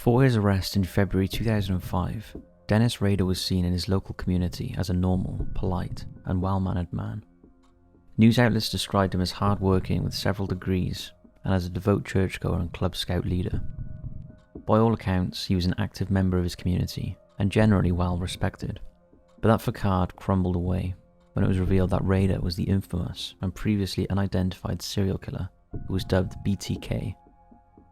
Before his arrest in February 2005, Dennis Rader was seen in his local community as a normal, polite, and well-mannered man. News outlets described him as hard-working with several degrees and as a devout churchgoer and Cub Scout leader. By all accounts, he was an active member of his community and generally well respected. But that facade crumbled away when it was revealed that Rader was the infamous and previously unidentified serial killer who was dubbed BTK,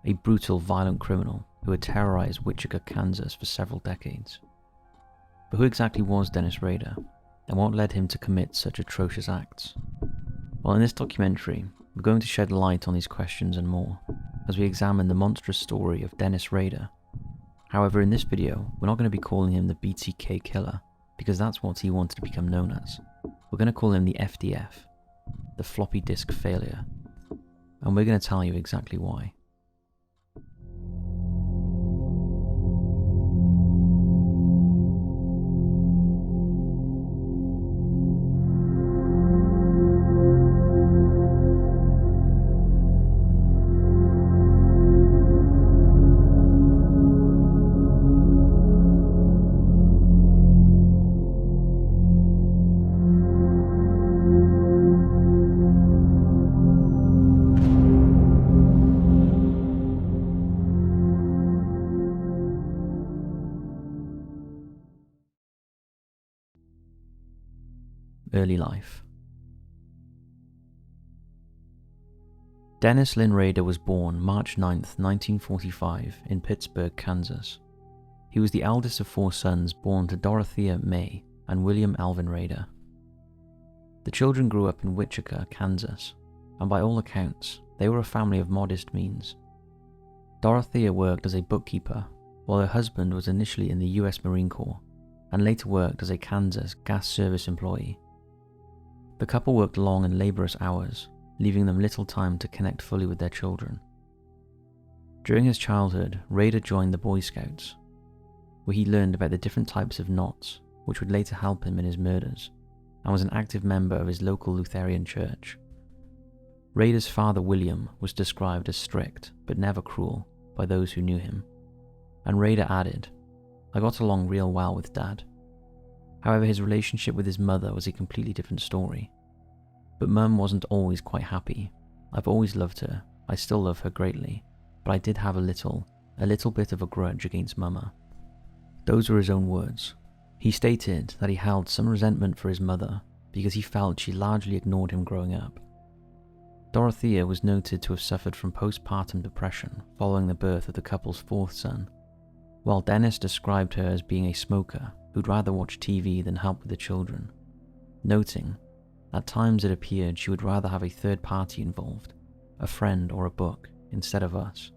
a brutal, violent criminal who had terrorized Witchita, Kansas for several decades. But who exactly was Dennis Rader, and what led him to commit such atrocious acts? Well, in this documentary, we're going to shed light on these questions and more, as we examine the monstrous story of Dennis Rader. However, in this video, we're not going to be calling him the BTK Killer, because that's what he wanted to become known as. We're going to call him the FDF, the floppy disk failure, and we're going to tell you exactly why. Early life. Dennis Lynn Rader was born March 9, 1945 in Pittsburgh, Kansas. He was the eldest of 4 sons born to Dorothea May and William Alvin Rader. The children grew up in Witchita, Kansas, and by all accounts, they were a family of modest means. Dorothea worked as a bookkeeper, while her husband was initially in the US Marine Corps and later worked as a Kansas gas service employee. The couple worked long and laborious hours, leaving them little time to connect fully with their children. During his childhood, Rader joined the Boy Scouts, where he learned about the different types of knots which would later help him in his murders, and was an active member of his local Lutheran church. Rader's father, William, was described as strict but never cruel by those who knew him, and Rader added, "I got along real well with Dad." However, his relationship with his mother was a completely different story. But Mum wasn't always quite happy. "I've always loved her, I still love her greatly, but I did have a little bit of a grudge against Mama." Those were his own words. He stated that he held some resentment for his mother because he felt she largely ignored him growing up. Dorothea was noted to have suffered from postpartum depression following the birth of the couple's 4th son, while Dennis described her as being a smoker who'd rather watch TV than help with the children, noting, "At times it appeared she would rather have a third party involved, a friend or a book, instead of us."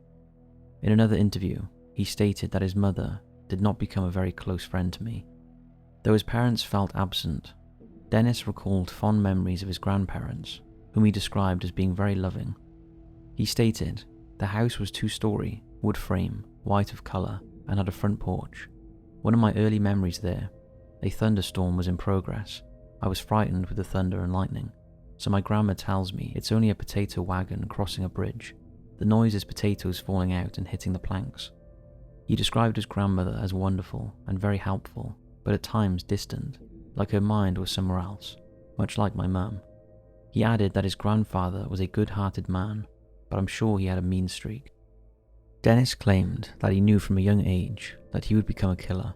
In another interview, he stated that his mother did not become a very close friend to me. Though his parents felt absent, Dennis recalled fond memories of his grandparents, whom he described as being very loving. He stated, "The house was 2-story, wood frame, white of colour, and had a front porch. One of my early memories there, a thunderstorm was in progress. I was frightened with the thunder and lightning, so my grandma tells me it's only a potato wagon crossing a bridge. The noise is potatoes falling out and hitting the planks." He described his grandmother as wonderful and very helpful, but at times distant, like her mind was somewhere else, much like my mum. He added that his grandfather was a good-hearted man, but I'm sure he had a mean streak. Dennis claimed that he knew from a young age that he would become a killer.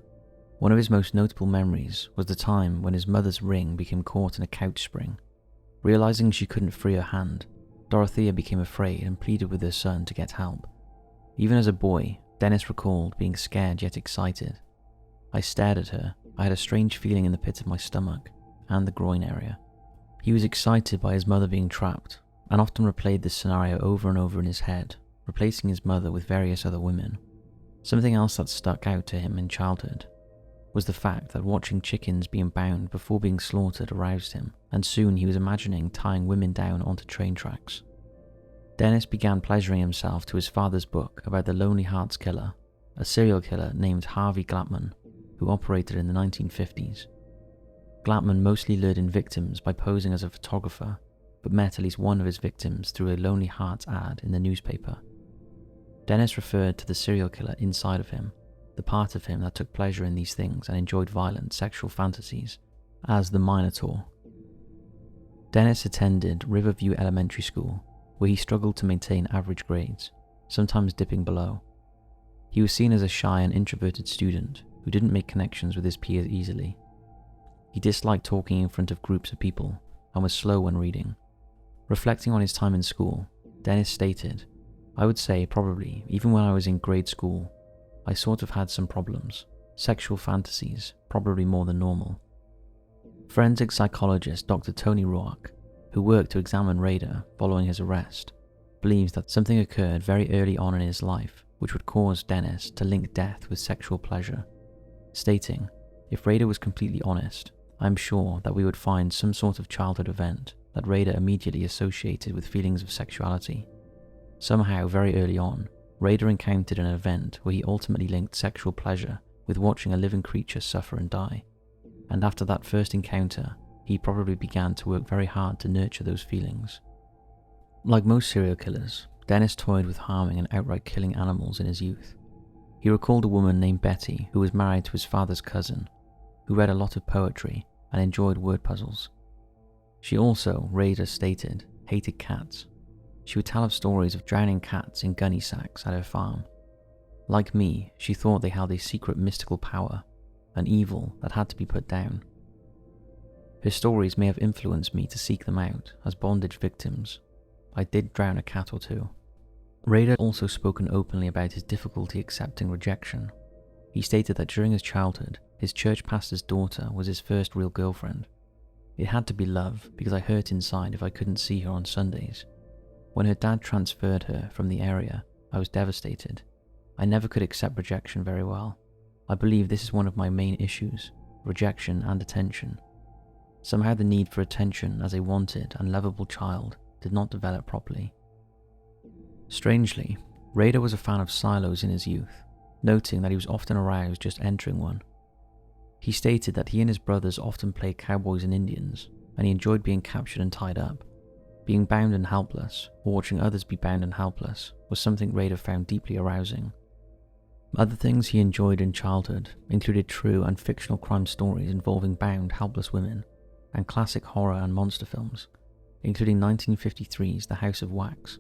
One of his most notable memories was the time when his mother's ring became caught in a couch spring. Realizing she couldn't free her hand, Dorothea became afraid and pleaded with her son to get help. Even as a boy, Dennis recalled being scared yet excited. "I stared at her. I had a strange feeling in the pit of my stomach and the groin area." He was excited by his mother being trapped and often replayed this scenario over and over in his head, replacing his mother with various other women. Something else that stuck out to him in childhood was the fact that watching chickens being bound before being slaughtered aroused him, and soon he was imagining tying women down onto train tracks. Dennis began pleasuring himself to his father's book about the Lonely Hearts Killer, a serial killer named Harvey Glattman, who operated in the 1950s. Glattman mostly lured in victims by posing as a photographer, but met at least one of his victims through a Lonely Hearts ad in the newspaper. Dennis referred to the serial killer inside of him, the part of him that took pleasure in these things and enjoyed violent sexual fantasies, as the Minotaur. Dennis attended Riverview Elementary School, where he struggled to maintain average grades, sometimes dipping below. He was seen as a shy and introverted student who didn't make connections with his peers easily. He disliked talking in front of groups of people and was slow when reading. Reflecting on his time in school, Dennis stated, "I would say probably, even when I was in grade school, I sort of had some problems, sexual fantasies, probably more than normal." Forensic psychologist Dr. Tony Roark, who worked to examine Rader following his arrest, believes that something occurred very early on in his life which would cause Dennis to link death with sexual pleasure, stating, "If Rader was completely honest, I am sure that we would find some sort of childhood event that Rader immediately associated with feelings of sexuality. Somehow, very early on, Rader encountered an event where he ultimately linked sexual pleasure with watching a living creature suffer and die. And after that first encounter, he probably began to work very hard to nurture those feelings." Like most serial killers, Dennis toyed with harming and outright killing animals in his youth. He recalled a woman named Betty who was married to his father's cousin, who read a lot of poetry and enjoyed word puzzles. She also, Rader stated, hated cats. She would tell of stories of drowning cats in gunny sacks at her farm. Like me, she thought they held a secret mystical power, an evil that had to be put down. Her stories may have influenced me to seek them out as bondage victims. I did drown a cat or two. Rader also spoken openly about his difficulty accepting rejection. He stated that during his childhood, his church pastor's daughter was his first real girlfriend. "It had to be love because I hurt inside if I couldn't see her on Sundays. When her dad transferred her from the area, I was devastated. I never could accept rejection very well. I believe this is one of my main issues, rejection and attention. Somehow the need for attention as a wanted and lovable child did not develop properly." Strangely, Rader was a fan of silos in his youth, noting that he was often aroused just entering one. He stated that he and his brothers often played cowboys and Indians, and he enjoyed being captured and tied up. Being bound and helpless, or watching others be bound and helpless, was something Rader found deeply arousing. Other things he enjoyed in childhood included true and fictional crime stories involving bound, helpless women, and classic horror and monster films, including 1953's The House of Wax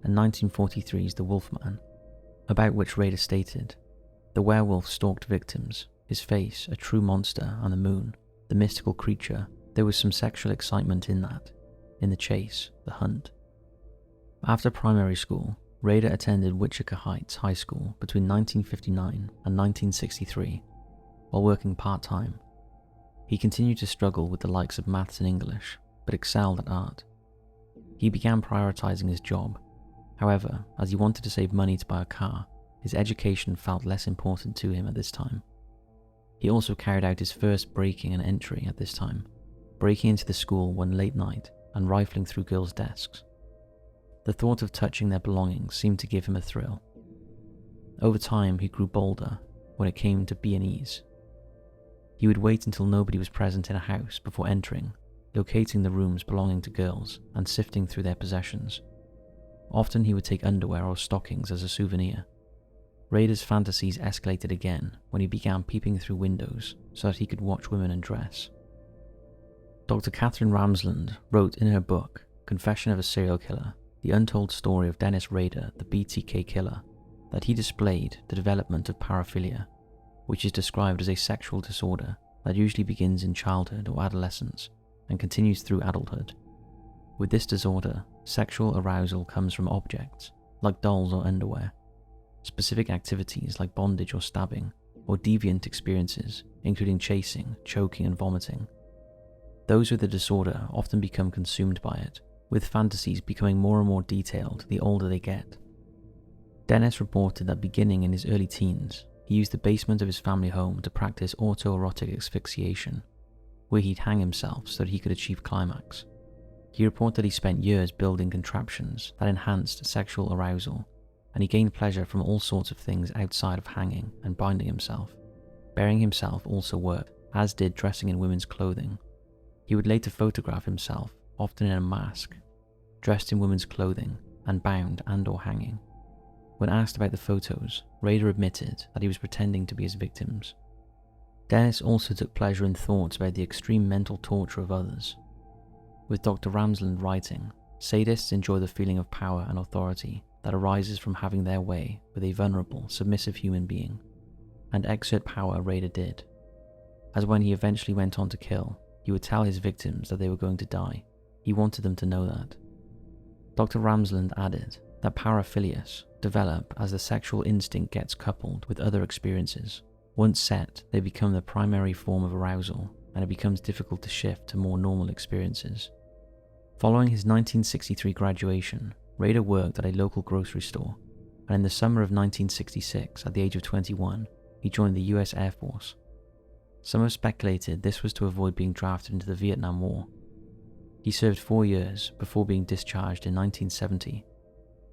and 1943's The Wolfman, about which Rader stated, "The werewolf stalked victims, his face a true monster, and the moon, the mystical creature. There was some sexual excitement in that, in the chase, the hunt." After primary school, Rader attended Witchita Heights High School between 1959 and 1963, while working part-time. He continued to struggle with the likes of maths and English, but excelled at art. He began prioritizing his job. However, as he wanted to save money to buy a car, his education felt less important to him at this time. He also carried out his first breaking and entry at this time, breaking into the school one late night and rifling through girls' desks. The thought of touching their belongings seemed to give him a thrill. Over time, he grew bolder when it came to B&Es. He would wait until nobody was present in a house before entering, locating the rooms belonging to girls and sifting through their possessions. Often he would take underwear or stockings as a souvenir. Rader's fantasies escalated again when he began peeping through windows so that he could watch women undress. Dr. Catherine Ramsland wrote in her book, Confession of a Serial Killer, The Untold Story of Dennis Rader, the BTK Killer, that he displayed the development of paraphilia, which is described as a sexual disorder that usually begins in childhood or adolescence and continues through adulthood. With this disorder, sexual arousal comes from objects, like dolls or underwear, specific activities like bondage or stabbing, or deviant experiences, including chasing, choking, and vomiting. Those with the disorder often become consumed by it, with fantasies becoming more and more detailed the older they get. Dennis reported that beginning in his early teens, he used the basement of his family home to practice autoerotic asphyxiation, where he'd hang himself so that he could achieve climax. He reported he spent years building contraptions that enhanced sexual arousal, and he gained pleasure from all sorts of things outside of hanging and binding himself. Burying himself also worked, as did dressing in women's clothing. He would later photograph himself, often in a mask, dressed in women's clothing, and bound and or hanging. When asked about the photos, Rader admitted that he was pretending to be his victims. Dennis also took pleasure in thoughts about the extreme mental torture of others. With Dr. Ramsland writing, sadists enjoy the feeling of power and authority that arises from having their way with a vulnerable, submissive human being, and exert power Rader did. As when he eventually went on to kill, he would tell his victims that they were going to die. He wanted them to know that. Dr. Ramsland added that paraphilias develop as the sexual instinct gets coupled with other experiences. Once set, they become the primary form of arousal, and it becomes difficult to shift to more normal experiences. Following his 1963 graduation, Rader worked at a local grocery store, and in the summer of 1966, at the age of 21, he joined the US Air Force. Some have speculated this was to avoid being drafted into the Vietnam War. He served 4 years before being discharged in 1970,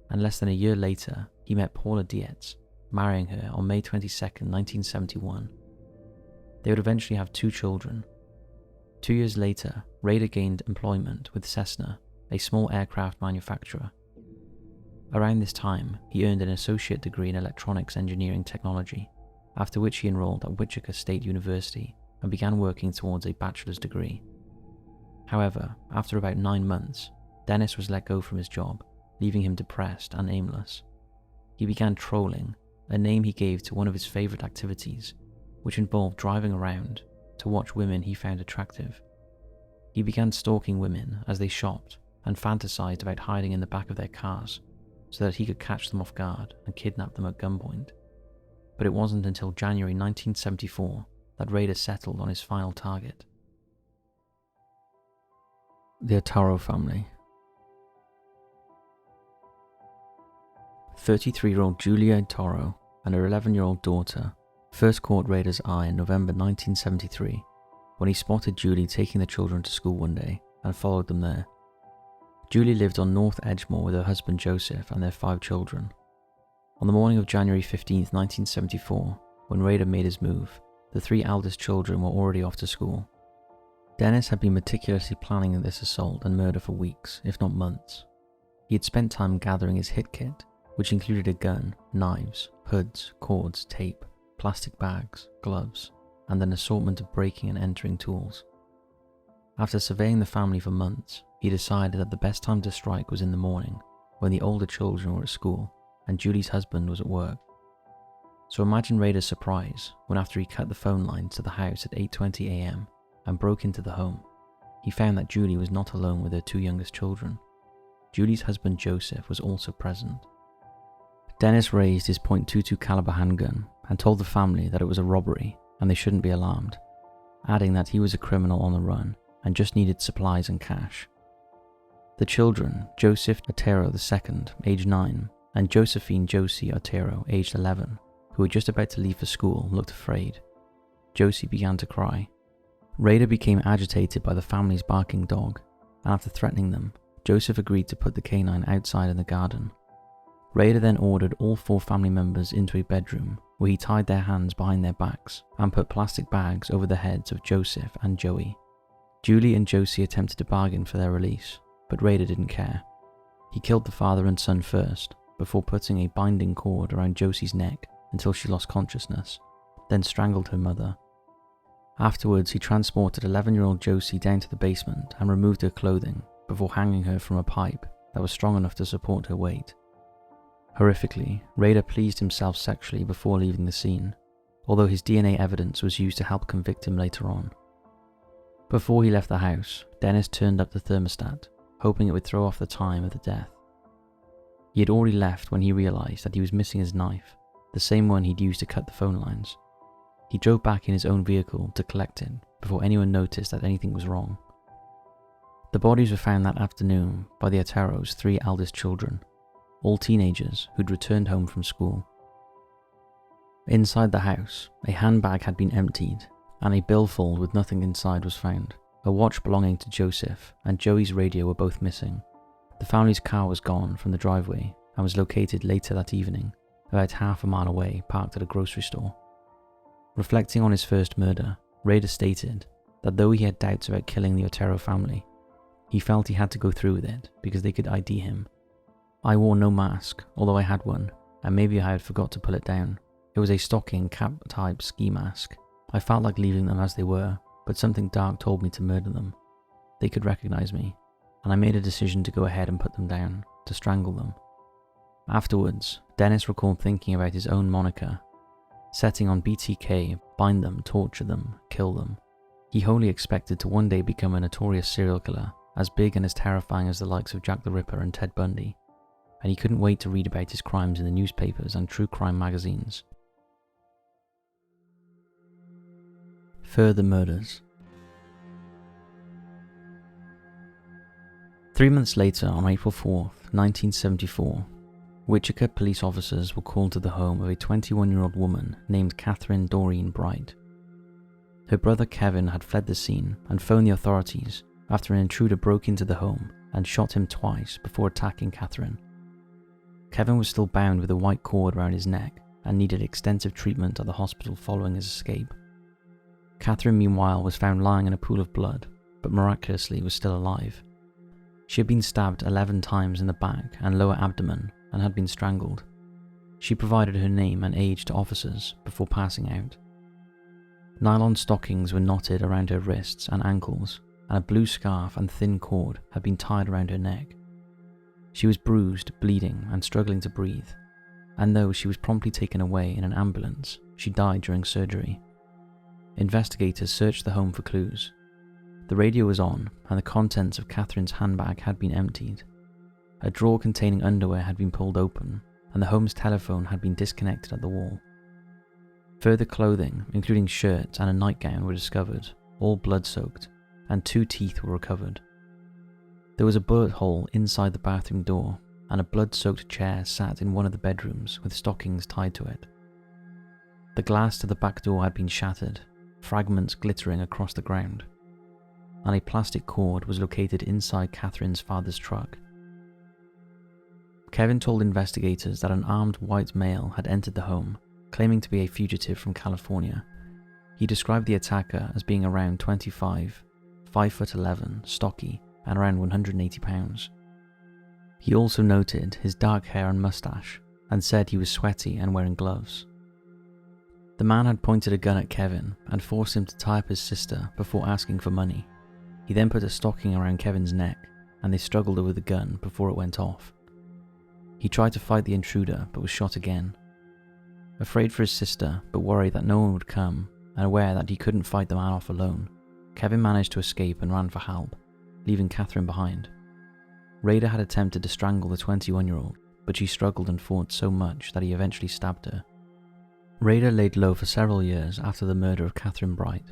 and less than a year later, he met Paula Dietz, marrying her on May 22, 1971. They would eventually have 2 children. 2 years later, Rader gained employment with Cessna, a small aircraft manufacturer. Around this time, he earned an associate degree in electronics engineering technology, after which he enrolled at Witchita State University and began working towards a bachelor's degree. However, after about 9 months, Dennis was let go from his job, leaving him depressed and aimless. He began trolling, a name he gave to one of his favorite activities, which involved driving around to watch women he found attractive. He began stalking women as they shopped and fantasized about hiding in the back of their cars so that he could catch them off guard and kidnap them at gunpoint. But it wasn't until January 1974 that Rader settled on his final target. The Ontero Family. 33-year-old Julia Ontero and her 11-year-old daughter first caught Rader's eye in November 1973 when he spotted Julie taking the children to school one day and followed them there. Julie lived on North Edgemoor with her husband Joseph and their 5 children. On the morning of January 15, 1974, when Rader made his move, the 3 eldest children were already off to school. Dennis had been meticulously planning this assault and murder for weeks, if not months. He had spent time gathering his hit kit, which included a gun, knives, hoods, cords, tape, plastic bags, gloves, and an assortment of breaking and entering tools. After surveying the family for months, he decided that the best time to strike was in the morning, when the older children were at school and Julie's husband was at work. So imagine Rader's surprise when, after he cut the phone lines to the house at 8:20 a.m. and broke into the home, he found that Julie was not alone with her 2 youngest children. Julie's husband Joseph was also present. Dennis raised his .22 caliber handgun and told the family that it was a robbery and they shouldn't be alarmed, adding that he was a criminal on the run and just needed supplies and cash. The children, Joseph Ontero II, aged 9, and Josephine Josie Ontero, aged 11, who were just about to leave for school, looked afraid. Josie began to cry. Rader became agitated by the family's barking dog, and after threatening them, Joseph agreed to put the canine outside in the garden. Rader then ordered all 4 family members into a bedroom where he tied their hands behind their backs and put plastic bags over the heads of Joseph and Joey. Julie and Josie attempted to bargain for their release, but Rader didn't care. He killed the father and son first, before putting a binding cord around Josie's neck until she lost consciousness, then strangled her mother. Afterwards, he transported 11-year-old Josie down to the basement and removed her clothing before hanging her from a pipe that was strong enough to support her weight. Horrifically, Rader pleased himself sexually before leaving the scene, although his DNA evidence was used to help convict him later on. Before he left the house, Dennis turned up the thermostat, hoping it would throw off the time of the death. He had already left when he realized that he was missing his knife, the same one he'd used to cut the phone lines. He drove back in his own vehicle to collect it before anyone noticed that anything was wrong. The bodies were found that afternoon by the Ontero's 3 eldest children, all teenagers who'd returned home from school. Inside the house, a handbag had been emptied and a billfold with nothing inside was found. A watch belonging to Joseph and Joey's radio were both missing. The family's car was gone from the driveway and was located later that evening, about half a mile away, parked at a grocery store. Reflecting on his first murder, Rader stated that though he had doubts about killing the Ontero family, he felt he had to go through with it because they could ID him. "I wore no mask, although I had one, and maybe I had forgot to pull it down. It was a stocking cap-type ski mask. I felt like leaving them as they were, but something dark told me to murder them. They could recognize me, and I made a decision to go ahead and put them down, to strangle them. Afterwards, Dennis recalled thinking about his own moniker, setting on BTK, bind them, torture them, kill them. He wholly expected to one day become a notorious serial killer, as big and as terrifying as the likes of Jack the Ripper and Ted Bundy, and he couldn't wait to read about his crimes in the newspapers and true crime magazines. Further murders. 3 months later, on April 4th, 1974, Witchita police officers were called to the home of a 21-year-old woman named Catherine Doreen Bright. Her brother Kevin had fled the scene and phoned the authorities after an intruder broke into the home and shot him twice before attacking Catherine. Kevin was still bound with a white cord around his neck and needed extensive treatment at the hospital following his escape. Catherine, meanwhile, was found lying in a pool of blood, but miraculously was still alive. She had been stabbed 11 times in the back and lower abdomen and had been strangled. She provided her name and age to officers before passing out. Nylon stockings were knotted around her wrists and ankles, and a blue scarf and thin cord had been tied around her neck. She was bruised, bleeding, and struggling to breathe, and though she was promptly taken away in an ambulance, she died during surgery. Investigators searched the home for clues. The radio was on, and the contents of Catherine's handbag had been emptied. A drawer containing underwear had been pulled open, and the home's telephone had been disconnected at the wall. Further clothing, including shirts and a nightgown, were discovered, all blood-soaked, and 2 teeth were recovered. There was a bullet hole inside the bathroom door, and a blood-soaked chair sat in one of the bedrooms with stockings tied to it. The glass to the back door had been shattered, fragments glittering across the ground, and a plastic cord was located inside Catherine's father's truck. Kevin told investigators that an armed white male had entered the home, claiming to be a fugitive from California. He described the attacker as being around 25, 5'11", stocky, and around 180 pounds. He also noted his dark hair and mustache, and said he was sweaty and wearing gloves. The man had pointed a gun at Kevin and forced him to tie up his sister before asking for money. He then put a stocking around Kevin's neck, and they struggled over the gun before it went off. He tried to fight the intruder but was shot again. Afraid for his sister, but worried that no one would come, and aware that he couldn't fight the man off alone, Kevin managed to escape and ran for help, leaving Catherine behind. Rader had attempted to strangle the 21-year-old, but she struggled and fought so much that he eventually stabbed her. Rader laid low for several years after the murder of Catherine Bright.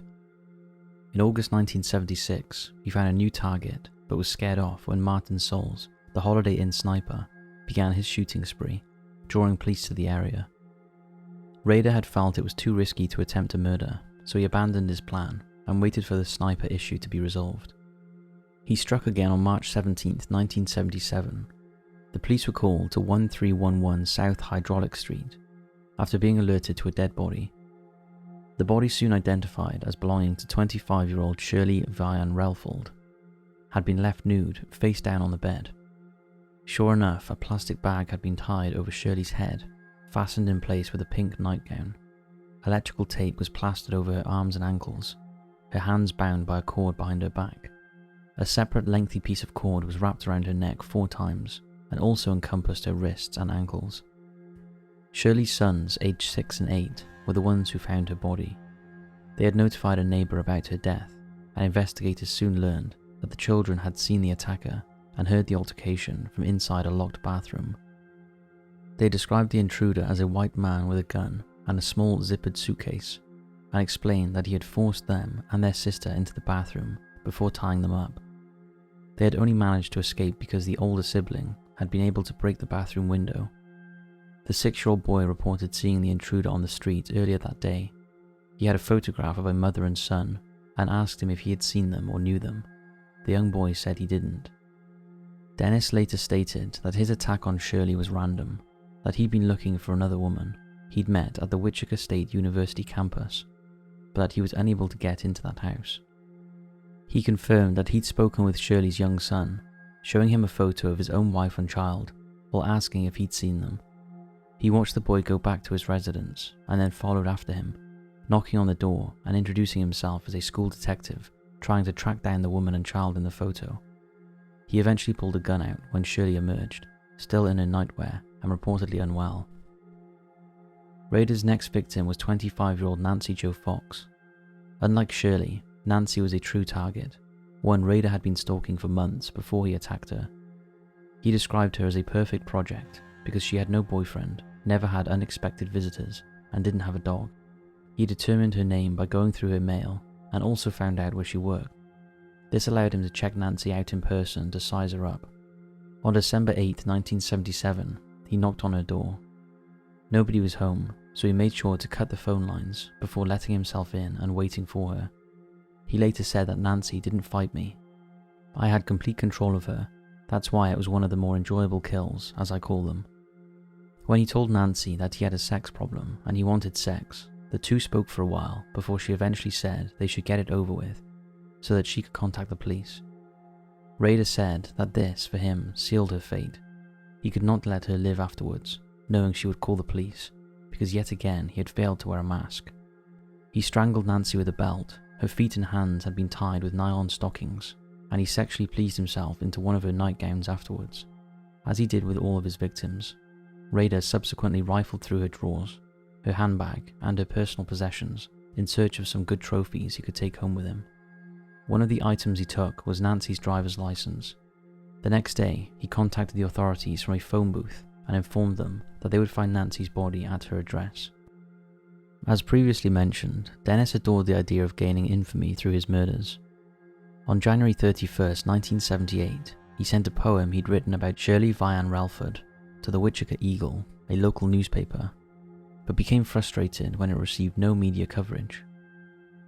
In August 1976, he found a new target, but was scared off when Martin Souls, the Holiday Inn sniper, began his shooting spree, drawing police to the area. Rader had felt it was too risky to attempt a murder, so he abandoned his plan and waited for the sniper issue to be resolved. He struck again on March 17, 1977. The police were called to 1311 South Hydraulic Street after being alerted to a dead body. The body, soon identified as belonging to 25-year-old Shirley Vian Relfold, had been left nude, face down on the bed. Sure enough, a plastic bag had been tied over Shirley's head, fastened in place with a pink nightgown. Electrical tape was plastered over her arms and ankles, her hands bound by a cord behind her back. A separate lengthy piece of cord was wrapped around her neck 4 times and also encompassed her wrists and ankles. Shirley's sons, aged 6 and 8, were the ones who found her body. They had notified a neighbour about her death, and investigators soon learned that the children had seen the attacker and heard the altercation from inside a locked bathroom. They described the intruder as a white man with a gun and a small zippered suitcase, and explained that he had forced them and their sister into the bathroom before tying them up. They had only managed to escape because the older sibling had been able to break the bathroom window. The 6-year-old boy reported seeing the intruder on the street earlier that day. He had a photograph of a mother and son and asked him if he had seen them or knew them. The young boy said he didn't. Dennis later stated that his attack on Shirley was random, that he'd been looking for another woman he'd met at the Witchita State University campus, but that he was unable to get into that house. He confirmed that he'd spoken with Shirley's young son, showing him a photo of his own wife and child, while asking if he'd seen them. He watched the boy go back to his residence and then followed after him, knocking on the door and introducing himself as a school detective trying to track down the woman and child in the photo. He eventually pulled a gun out when Shirley emerged, still in her nightwear and reportedly unwell. Rader's next victim was 25-year-old Nancy Jo Fox. Unlike Shirley, Nancy was a true target, one Rader had been stalking for months before he attacked her. He described her as a perfect project because she had no boyfriend, never had unexpected visitors, and didn't have a dog. He determined her name by going through her mail and also found out where she worked. This allowed him to check Nancy out in person to size her up. On December 8, 1977, he knocked on her door. Nobody was home, so he made sure to cut the phone lines before letting himself in and waiting for her. He later said that Nancy didn't fight me. I had complete control of her. That's why it was one of the more enjoyable kills, as I call them. When he told Nancy that he had a sex problem and he wanted sex, the two spoke for a while before she eventually said they should get it over with so that she could contact the police. Rader said that this, for him, sealed her fate. He could not let her live afterwards, knowing she would call the police, because yet again he had failed to wear a mask. He strangled Nancy with a belt, her feet and hands had been tied with nylon stockings, and he sexually pleased himself into one of her nightgowns afterwards. As he did with all of his victims, Rader subsequently rifled through her drawers, her handbag, and her personal possessions in search of some good trophies he could take home with him. One of the items he took was Nancy's driver's license. The next day, he contacted the authorities from a phone booth and informed them that they would find Nancy's body at her address. As previously mentioned, Dennis adored the idea of gaining infamy through his murders. On January 31st, 1978, he sent a poem he'd written about Shirley Vian Relford to the Witchita Eagle, a local newspaper, but became frustrated when it received no media coverage.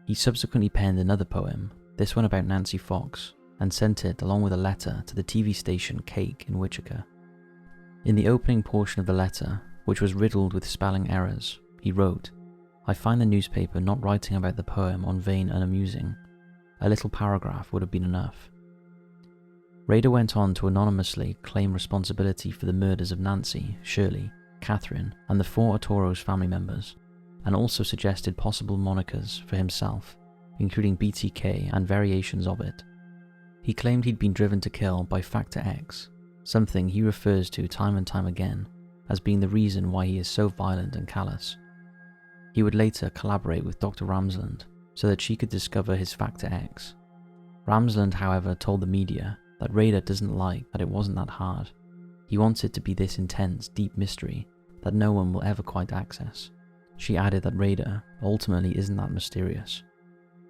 He subsequently penned another poem, this one about Nancy Fox, and sent it along with a letter to the TV station Cake in Witchita. In the opening portion of the letter, which was riddled with spelling errors, he wrote, "I find the newspaper not writing about the poem on vein unamusing. A little paragraph would have been enough." Rader went on to anonymously claim responsibility for the murders of Nancy, Shirley, Catherine, and the 4 Ontero's family members, and also suggested possible monikers for himself, including BTK and variations of it. He claimed he'd been driven to kill by Factor X, something he refers to time and time again as being the reason why he is so violent and callous. He would later collaborate with Dr. Ramsland so that she could discover his Factor X. Ramsland, however, told the media that Rader doesn't like that it wasn't that hard. He wants it to be this intense, deep mystery that no one will ever quite access. She added that Rader ultimately isn't that mysterious.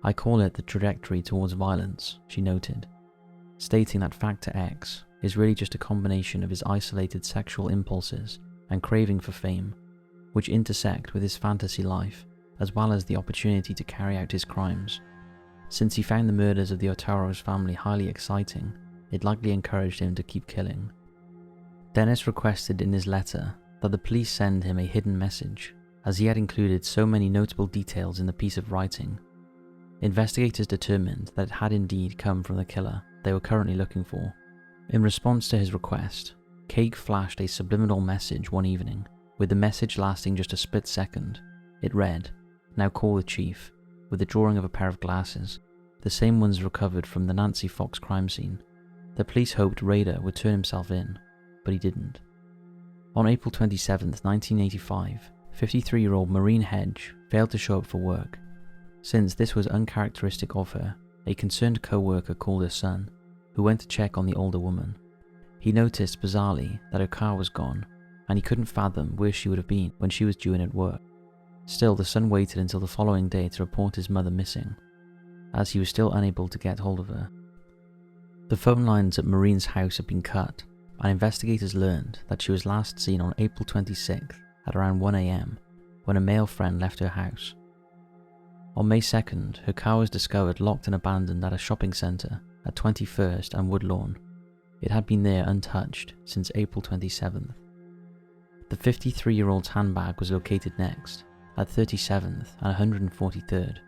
"I call it the trajectory towards violence," she noted, stating that Factor X is really just a combination of his isolated sexual impulses and craving for fame, which intersect with his fantasy life, as well as the opportunity to carry out his crimes. Since he found the murders of the Ontero's family highly exciting, it likely encouraged him to keep killing. Dennis requested in his letter that the police send him a hidden message, as he had included so many notable details in the piece of writing. Investigators determined that it had indeed come from the killer they were currently looking for. In response to his request, Cake flashed a subliminal message one evening, with the message lasting just a split second. It read, "Now call the chief," with a drawing of a pair of glasses, the same ones recovered from the Nancy Fox crime scene. The police hoped Rader would turn himself in, but he didn't. On April 27, 1985, 53-year-old Maureen Hedge failed to show up for work. Since this was uncharacteristic of her, a concerned co-worker called her son, who went to check on the older woman. He noticed bizarrely that her car was gone, and he couldn't fathom where she would have been when she was due in at work. Still, the son waited until the following day to report his mother missing, as he was still unable to get hold of her. The phone lines at Maureen's house had been cut, and investigators learned that she was last seen on April 26th at around 1 a.m. when a male friend left her house. On May 2nd, her car was discovered locked and abandoned at a shopping centre at 21st and Woodlawn. It had been there untouched since April 27th. The 53-year-old's handbag was located next, at 37th and 143rd.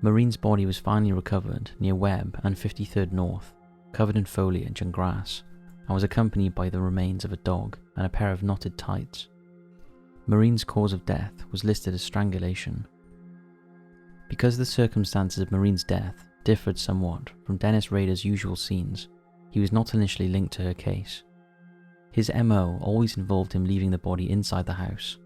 Maureen's body was finally recovered near Webb and 53rd North, covered in foliage and grass, and was accompanied by the remains of a dog and a pair of knotted tights. Maureen's cause of death was listed as strangulation. Because the circumstances of Maureen's death differed somewhat from Dennis Rader's usual scenes, he was not initially linked to her case. His MO always involved him leaving the body inside the house.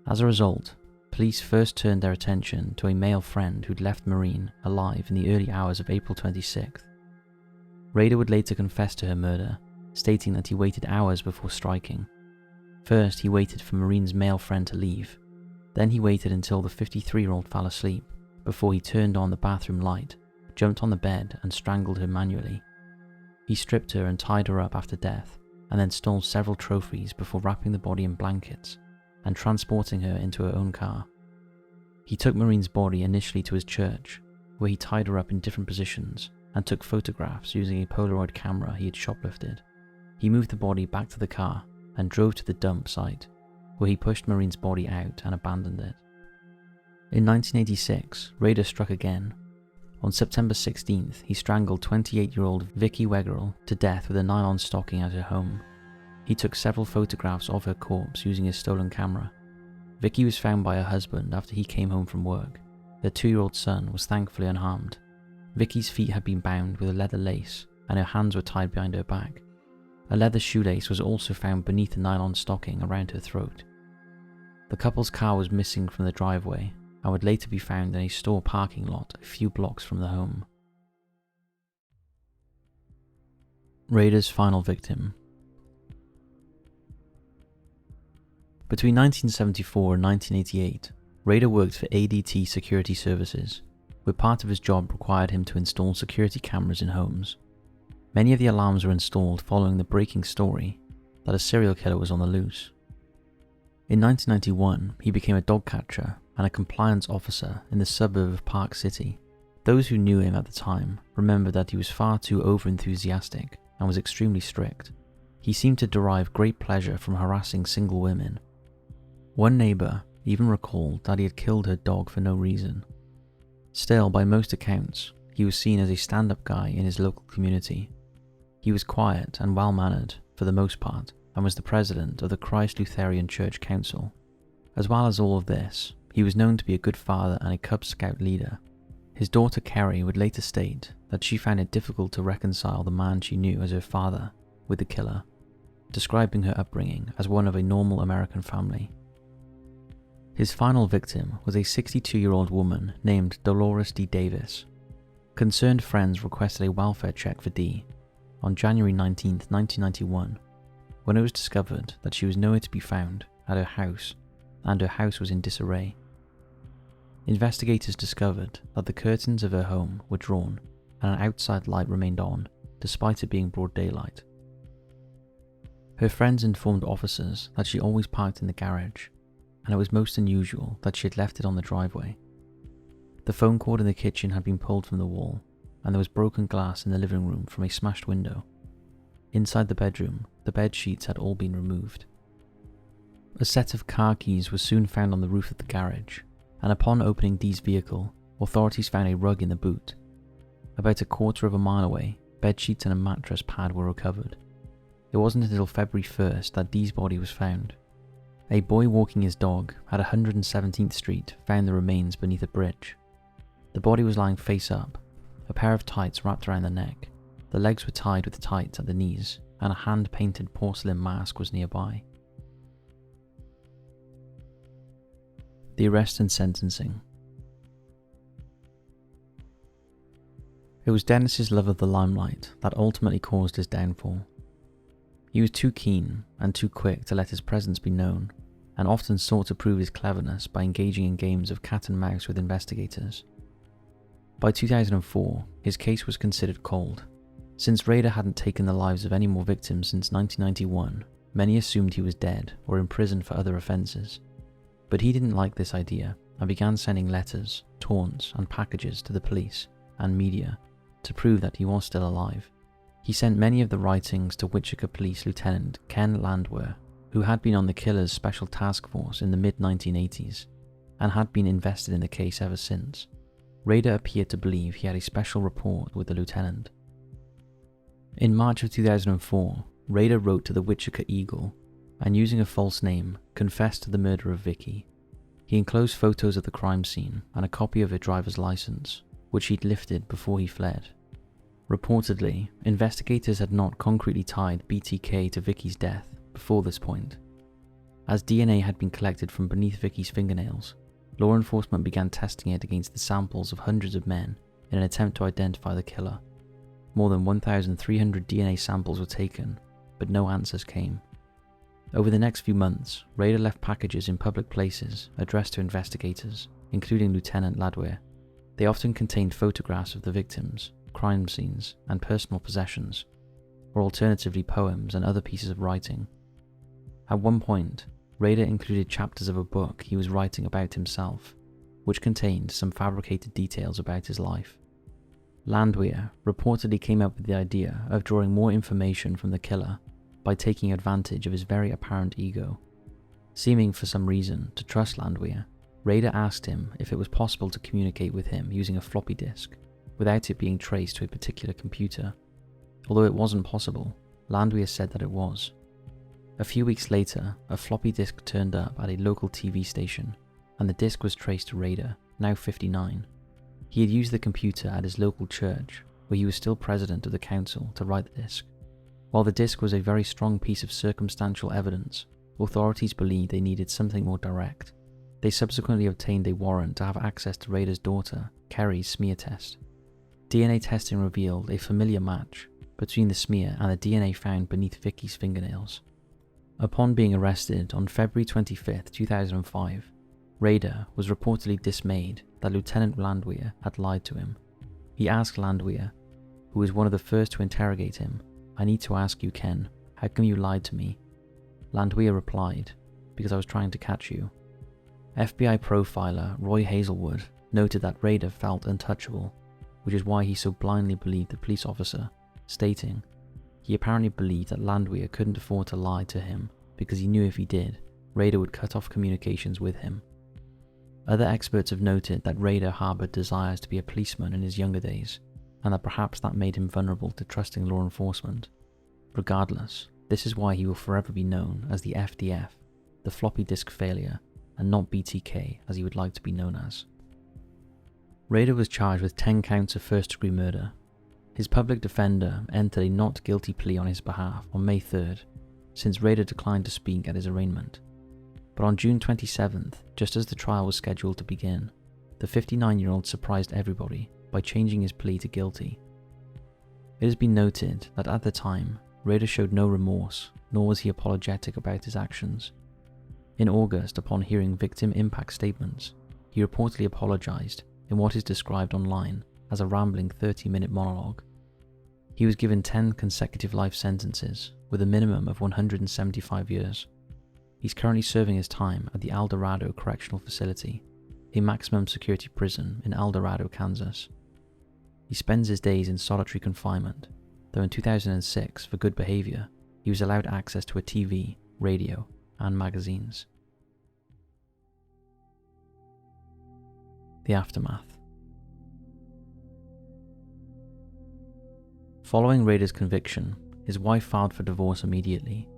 As a result, police first turned their attention to a male friend who'd left Maureen alive in the early hours of April 26th. Rader would later confess to her murder, stating that he waited hours before striking. First, he waited for Maureen's male friend to leave. Then he waited until the 53-year-old fell asleep, before he turned on the bathroom light, jumped on the bed and strangled her manually. He stripped her and tied her up after death, and then stole several trophies before wrapping the body in blankets and transporting her into her own car. He took Maureen's body initially to his church, where he tied her up in different positions and took photographs using a Polaroid camera he had shoplifted. He moved the body back to the car and drove to the dump site, where he pushed Maureen's body out and abandoned it. In 1986, Rader struck again. On September 16th, he strangled 28-year-old Vicky Weggerl to death with a nylon stocking at her home. He took several photographs of her corpse using his stolen camera. Vicky was found by her husband after he came home from work. Their 2-year-old son was thankfully unharmed. Vicky's feet had been bound with a leather lace, and her hands were tied behind her back. A leather shoelace was also found beneath the nylon stocking around her throat. The couple's car was missing from the driveway and would later be found in a store parking lot a few blocks from the home. Rader's final victim. Between 1974 and 1988, Rader worked for ADT Security Services, where part of his job required him to install security cameras in homes. Many of the alarms were installed following the breaking story that a serial killer was on the loose. In 1991, he became a dog catcher and a compliance officer in the suburb of Park City. Those who knew him at the time remembered that he was far too over-enthusiastic and was extremely strict. He seemed to derive great pleasure from harassing single women. One neighbor even recalled that he had killed her dog for no reason. Still, by most accounts, he was seen as a stand-up guy in his local community. He was quiet and well-mannered for the most part, and was the president of the Christ Lutheran Church Council. As well as all of this, he was known to be a good father and a Cub Scout leader. His daughter Kerry would later state that she found it difficult to reconcile the man she knew as her father with the killer, describing her upbringing as one of a normal American family. His final victim was a 62-year-old woman named Dolores D. Davis. Concerned friends requested a welfare check for Dee on January 19, 1991, when it was discovered that she was nowhere to be found at her house, and her house was in disarray. Investigators discovered that the curtains of her home were drawn and an outside light remained on, despite it being broad daylight. Her friends informed officers that she always parked in the garage, and it was most unusual that she had left it on the driveway. The phone cord in the kitchen had been pulled from the wall, and there was broken glass in the living room from a smashed window. Inside the bedroom, the bed sheets had all been removed. A set of car keys was soon found on the roof of the garage, and upon opening Dee's vehicle, authorities found a rug in the boot. About a quarter of a mile away, bed sheets and a mattress pad were recovered. It wasn't until February 1st that Dee's body was found. A boy walking his dog at 117th Street found the remains beneath a bridge. The body was lying face up, a pair of tights wrapped around the neck. The legs were tied with tights at the knees, and a hand-painted porcelain mask was nearby. The arrest and sentencing. It was Dennis's love of the limelight that ultimately caused his downfall. He was too keen and too quick to let his presence be known, and often sought to prove his cleverness by engaging in games of cat and mouse with investigators. By 2004, his case was considered cold. Since Rader hadn't taken the lives of any more victims since 1991, many assumed he was dead or in prison for other offences. But he didn't like this idea and began sending letters, taunts and packages to the police and media to prove that he was still alive. He sent many of the writings to Witchita Police Lieutenant Ken Landwehr, who had been on the killer's special task force in the mid-1980s and had been invested in the case ever since. Rader appeared to believe he had a special rapport with the lieutenant. In March of 2004, Rader wrote to the Witchita Eagle, and using a false name, confessed to the murder of Vicky. He enclosed photos of the crime scene and a copy of her driver's license, which he'd lifted before he fled. Reportedly, investigators had not concretely tied BTK to Vicky's death before this point. As DNA had been collected from beneath Vicky's fingernails, law enforcement began testing it against the samples of hundreds of men in an attempt to identify the killer. More than 1,300 DNA samples were taken, but no answers came. Over the next few months, Rader left packages in public places addressed to investigators, including Lieutenant Ladwyer. They often contained photographs of the victims, crime scenes, and personal possessions, or alternatively poems and other pieces of writing. At one point, Rader included chapters of a book he was writing about himself, which contained some fabricated details about his life. Ladwyer reportedly came up with the idea of drawing more information from the killer by taking advantage of his very apparent ego. Seeming for some reason to trust Ladwyer, Rader asked him if it was possible to communicate with him using a floppy disk, without it being traced to a particular computer. Although it wasn't possible, Ladwyer said that it was. A few weeks later, a floppy disk turned up at a local TV station, and the disk was traced to Rader, now 59. He had used the computer at his local church, where he was still president of the council, to write the disk. While the disk was a very strong piece of circumstantial evidence, authorities believed they needed something more direct. They subsequently obtained a warrant to have access to Rader's daughter, Kerry's smear test. DNA testing revealed a familiar match between the smear and the DNA found beneath Vicky's fingernails. Upon being arrested on February 25, 2005, Rader was reportedly dismayed that Lieutenant Ladwyer had lied to him. He asked Ladwyer, who was one of the first to interrogate him, "I need to ask you, Ken, how come you lied to me?" Ladwyer replied, "Because I was trying to catch you." FBI profiler Roy Hazelwood noted that Rader felt untouchable, which is why he so blindly believed the police officer, stating, he apparently believed that Ladwyer couldn't afford to lie to him because he knew if he did, Rader would cut off communications with him. Other experts have noted that Rader harbored desires to be a policeman in his younger days, and that perhaps that made him vulnerable to trusting law enforcement. Regardless, this is why he will forever be known as the FDF, the floppy disk failure, and not BTK as he would like to be known as. Rader was charged with 10 counts of first-degree murder. His public defender entered a not guilty plea on his behalf on May 3rd, since Rader declined to speak at his arraignment. But on June 27th, just as the trial was scheduled to begin, the 59-year-old surprised everybody by changing his plea to guilty. It has been noted that at the time, Rader showed no remorse, nor was he apologetic about his actions. In August, upon hearing victim impact statements, he reportedly apologized in what is described online as a rambling 30-minute monologue. He was given 10 consecutive life sentences, with a minimum of 175 years. He's currently serving his time at the El Dorado Correctional Facility, a maximum security prison in El Dorado, Kansas. He spends his days in solitary confinement, though in 2006, for good behavior, he was allowed access to a TV, radio, and magazines. The aftermath. Following Rader's conviction, his wife filed for divorce immediately.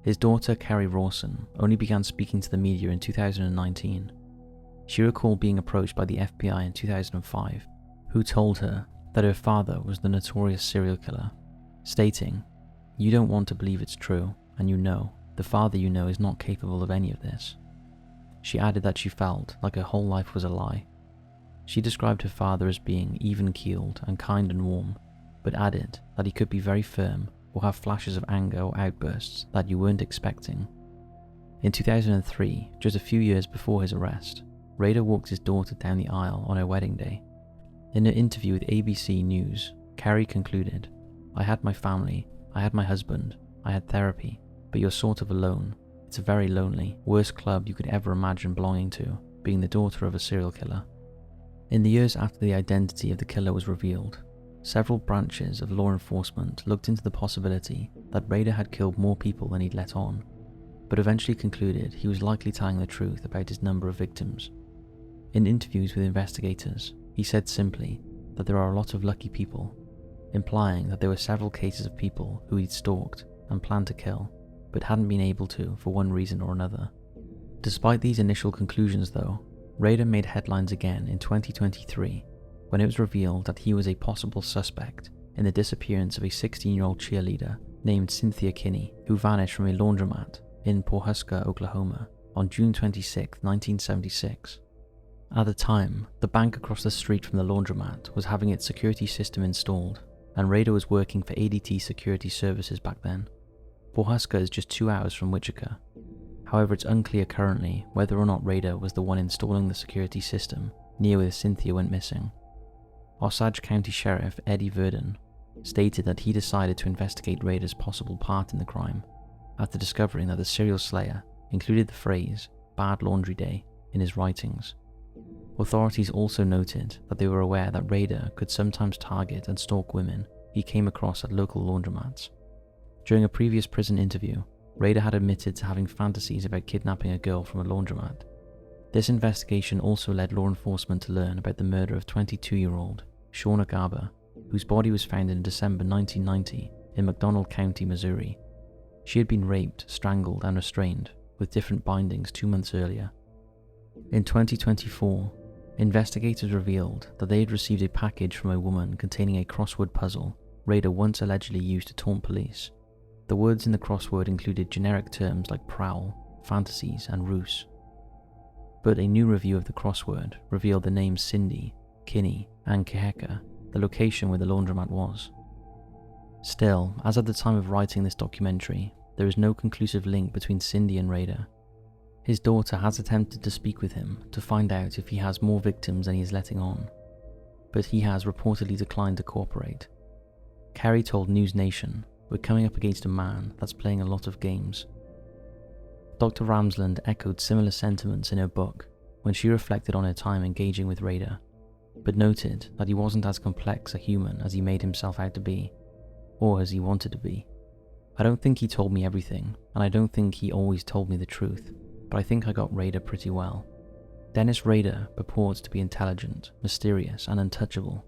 His daughter, Kerry Rawson, only began speaking to the media in 2019. She recalled being approached by the FBI in 2005, who told her that her father was the notorious serial killer, stating, "You don't want to believe it's true, and you know, the father you know is not capable of any of this." She added that she felt like her whole life was a lie. She described her father as being even-keeled and kind and warm, but added that he could be very firm or have flashes of anger or outbursts that you weren't expecting. In 2003, just a few years before his arrest, Rader walked his daughter down the aisle on her wedding day. In an interview with ABC News, Kerry concluded, "I had my family, I had my husband, I had therapy, but you're sort of alone. It's a very lonely, worst club you could ever imagine belonging to, being the daughter of a serial killer." In the years after the identity of the killer was revealed, several branches of law enforcement looked into the possibility that Rader had killed more people than he'd let on, but eventually concluded he was likely telling the truth about his number of victims. In interviews with investigators, he said simply that there are a lot of lucky people, implying that there were several cases of people who he'd stalked and planned to kill, but hadn't been able to for one reason or another. Despite these initial conclusions though, Rader made headlines again in 2023 when it was revealed that he was a possible suspect in the disappearance of a 16-year-old cheerleader named Cynthia Kinney, who vanished from a laundromat in Pawhuska, Oklahoma on June 26, 1976. At the time, the bank across the street from the laundromat was having its security system installed, and Rader was working for ADT Security Services back then. Pawhuska is just 2 hours from Witchita. However, it's unclear currently whether or not Rader was the one installing the security system near where Cynthia went missing. Osage County Sheriff Eddie Verdon stated that he decided to investigate Rader's possible part in the crime after discovering that the serial slayer included the phrase "bad laundry day" in his writings. Authorities also noted that they were aware that Rader could sometimes target and stalk women he came across at local laundromats. During a previous prison interview, Rader had admitted to having fantasies about kidnapping a girl from a laundromat. This investigation also led law enforcement to learn about the murder of 22-year-old Shauna Garber, whose body was found in December 1990 in McDonald County, Missouri. She had been raped, strangled, and restrained with different bindings 2 months earlier. In 2024, investigators revealed that they had received a package from a woman containing a crossword puzzle Rader once allegedly used to taunt police. The words in the crossword included generic terms like prowl, fantasies, and ruse. But a new review of the crossword revealed the names Cindy, Kinney, and Keheka, the location where the laundromat was. Still, as at the time of writing this documentary, there is no conclusive link between Cindy and Rader. His daughter has attempted to speak with him to find out if he has more victims than he is letting on, but he has reportedly declined to cooperate. Carrie told News Nation, "We're coming up against a man that's playing a lot of games." Dr. Ramsland echoed similar sentiments in her book when she reflected on her time engaging with Rader, but noted that he wasn't as complex a human as he made himself out to be, or as he wanted to be. "I don't think he told me everything, and I don't think he always told me the truth, but I think I got Rader pretty well." Dennis Rader purports to be intelligent, mysterious, and untouchable,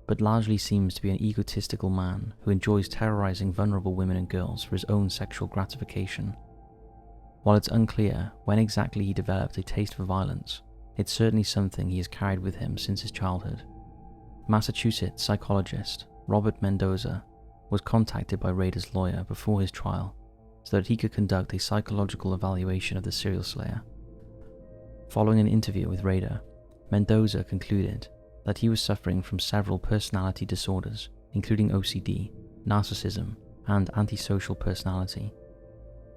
but largely seems to be an egotistical man who enjoys terrorizing vulnerable women and girls for his own sexual gratification. While it's unclear when exactly he developed a taste for violence, it's certainly something he has carried with him since his childhood. Massachusetts psychologist Robert Mendoza was contacted by Rader's lawyer before his trial so that he could conduct a psychological evaluation of the serial slayer. Following an interview with Rader, Mendoza concluded that he was suffering from several personality disorders, including OCD, narcissism, and antisocial personality.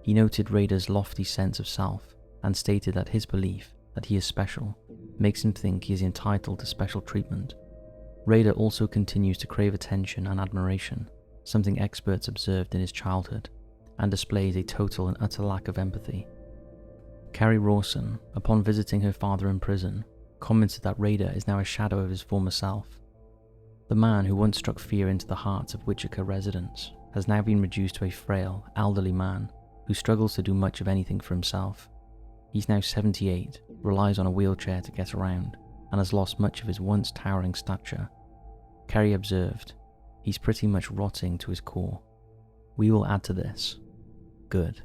He noted Rader's lofty sense of self and stated that his belief that he is special makes him think he is entitled to special treatment. Rader also continues to crave attention and admiration, something experts observed in his childhood, and displays a total and utter lack of empathy. Carrie Rawson, upon visiting her father in prison, commented that Rader is now a shadow of his former self. The man who once struck fear into the hearts of Witchita residents has now been reduced to a frail, elderly man who struggles to do much of anything for himself. He's now 78, relies on a wheelchair to get around, and has lost much of his once towering stature. Carrie observed, "He's pretty much rotting to his core. We will add to this. Good."